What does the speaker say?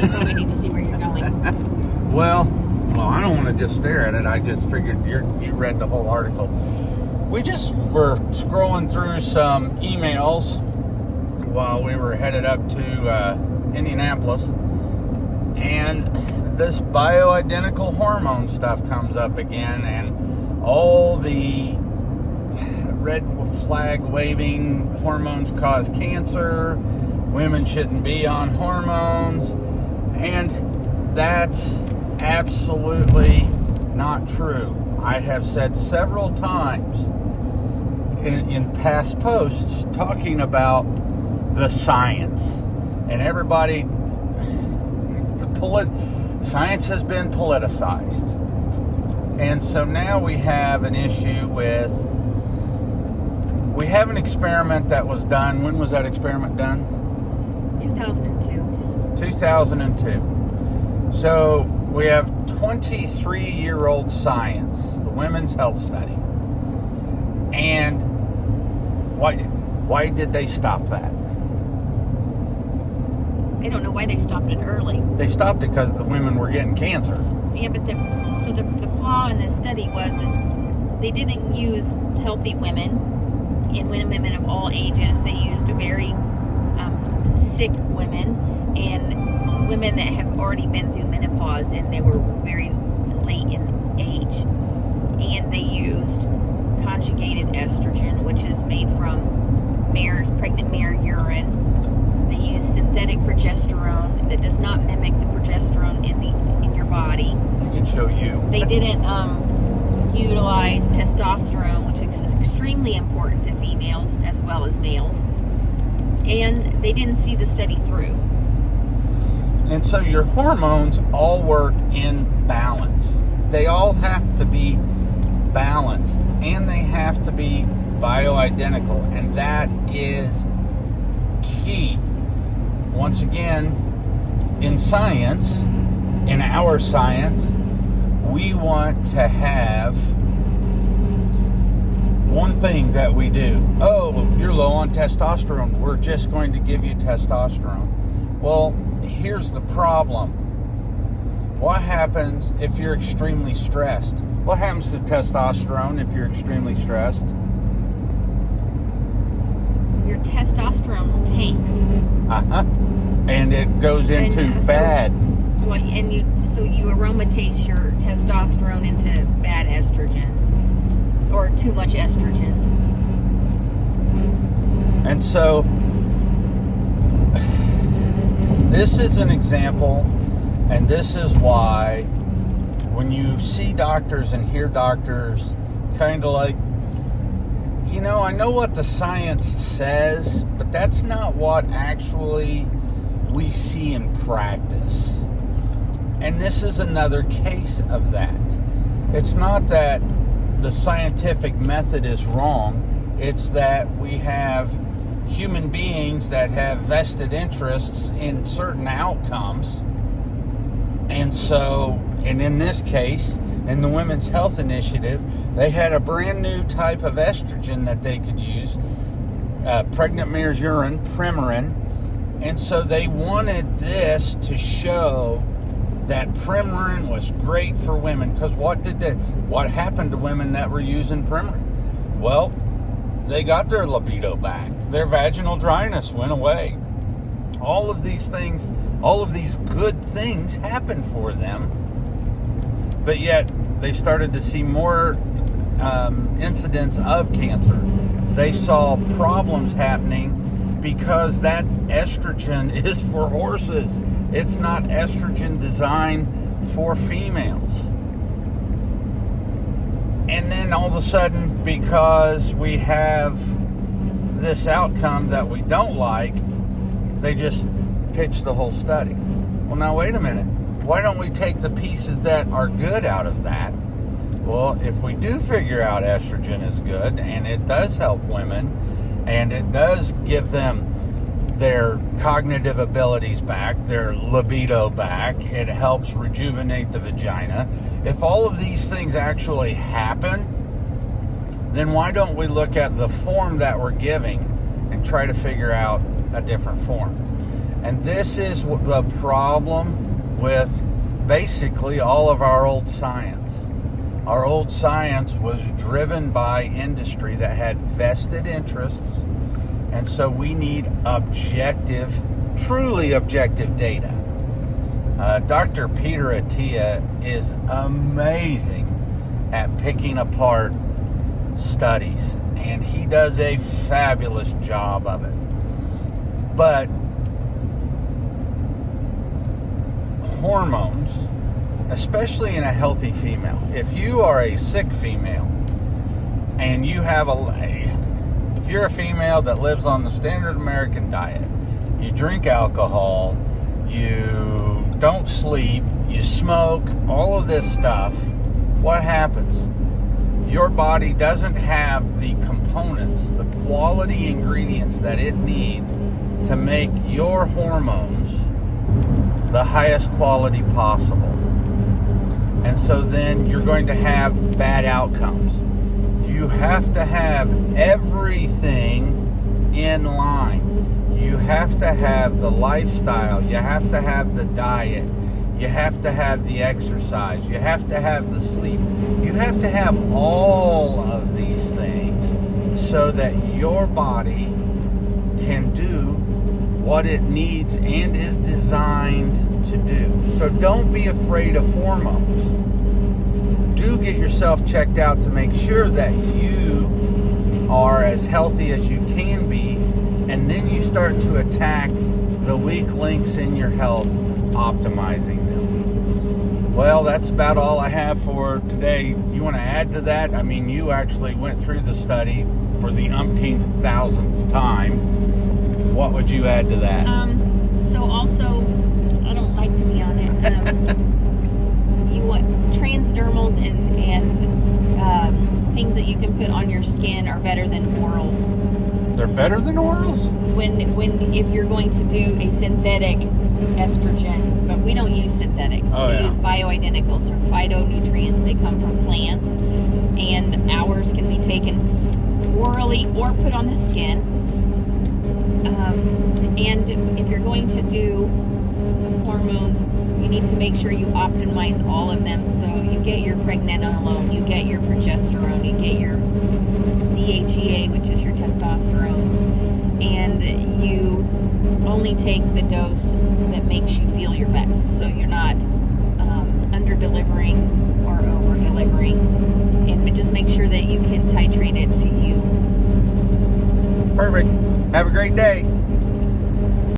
You probably need to see where you're going. Well, I don't want to just stare at it. I just figured you read the whole article. We just were scrolling through some emails while we were headed up to Indianapolis, and this bioidentical hormone stuff comes up again, and all the red flag waving hormones cause cancer, women shouldn't be on hormones, and that's absolutely not true. I have said several times in past posts talking about the science, and everybody, science has been politicized, and so now we have an issue with, we have an experiment that was done. When was that experiment done? 2002. So we have 23-year-old science, the Women's Health Study. And why did they stop that? I don't know why they stopped it early. They stopped it because the women were getting cancer. Yeah, but the flaw in this study is they didn't use healthy women and women of all ages. They used very sick women and women that have already been through menopause, and they were very late in age. And they used conjugated estrogen, which is made from pregnant mare urine. They used synthetic progesterone that does not mimic the progesterone in your body. I can show you. They didn't utilize testosterone, which is extremely important to females as well as males. And they didn't see the study through. And so your hormones all work in balance. They all have to be balanced, and they have to be bioidentical, and that is key. Once again, in science, in our science, we want to have one thing that we do. Oh, you're low on testosterone. We're just going to give you testosterone. Well, here's the problem. What happens if you're extremely stressed? What happens to testosterone if you're extremely stressed? Your testosterone will tank. And it goes into bad. Well, and you aromatase your testosterone into bad estrogens, or too much estrogens. And so this is an example, and this is why when you see doctors and hear doctors kind of like, I know what the science says, but that's not what actually we see in practice. And this is another case of that. It's not that the scientific method is wrong. It's that we have human beings that have vested interests in certain outcomes. And so, and in this case, in the Women's Health Initiative, they had a brand new type of estrogen that they could use, pregnant mare's urine, Premarin. And so they wanted this to show that Premarin was great for women. Because what happened to women that were using Premarin? Well, they got their libido back. Their vaginal dryness went away. All of these things, all of these good things happened for them. But yet, they started to see more incidents of cancer. They saw problems happening because that estrogen is for horses. It's not estrogen designed for females. And then all of a sudden, because we have this outcome that we don't like, they just pitch the whole study. Well, now wait a minute. Why don't we take the pieces that are good out of that? Well, if we do figure out estrogen is good, and it does help women, and it does give them their cognitive abilities back, their libido back, it helps rejuvenate the vagina. If all of these things actually happen, then why don't we look at the form that we're giving and try to figure out a different form? And this is the problem with basically all of our old science. Our old science was driven by industry that had vested interests, and so we need objective, truly objective data. Dr. Peter Attia is amazing at picking apart studies, and he does a fabulous job of it. But hormones, especially in a healthy female, if you are a sick female and you have if you're a female that lives on the standard American diet, you drink alcohol, you don't sleep, you smoke, all of this stuff, what happens? Your body doesn't have the components, the quality ingredients that it needs to make your hormones the highest quality possible. And so then you're going to have bad outcomes. You have to have everything in line. You have to have the lifestyle. You have to have the diet. You have to have the exercise. You have to have the sleep. You have to have all of these things so that your body can do what it needs and is designed to do. So don't be afraid of hormones. Do get yourself checked out to make sure that you are as healthy as you can be, and then you start to attack the weak links in your health, optimizing them. Well, that's about all I have for today. You want to add to that? I mean, you actually went through the study for the umpteenth thousandth time. What would you add to that? So also, I don't like to be on it. You want transdermals and things that you can put on your skin are better than orals. They're better than orals? If you're going to do a synthetic estrogen, but we don't use synthetics. We use bioidenticals or phytonutrients. They come from plants, and ours can be taken orally or put on the skin. And if you're going to do hormones, you need to make sure you optimize all of them. So you get your pregnenolone, you get your progesterone, you get your DHEA, which is your testosterones, and you only take the dose that makes you feel your best. So you're not under-delivering or over-delivering. And just make sure that you can titrate it to you. Perfect. Have a great day.